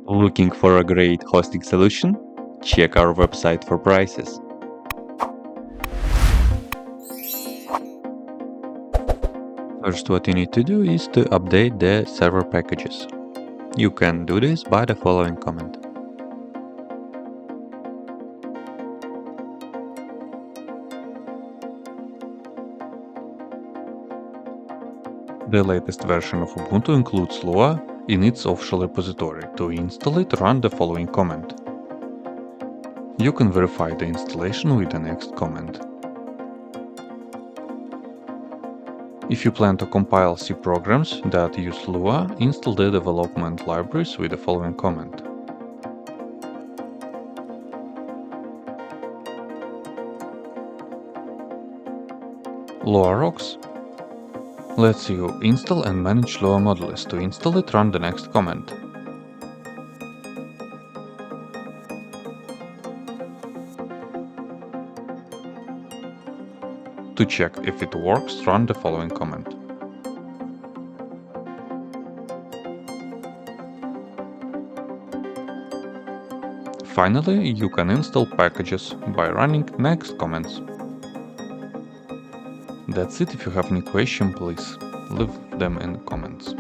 Looking for a great hosting solution? Check our website for prices. First, what you need to do is to update the server packages. You can do this by the following command. The latest version of Ubuntu includes Lua in its official repository. To install it, run the following command. You can verify the installation with the next command. If you plan to compile C programs that use Lua, install the development libraries with the following command. Luarocks lets you install and manage Lua modules. To install it, run the next command. To check if it works, run the following command. Finally, you can install packages by running next commands. That's it. If you have any question, please leave them in the comments.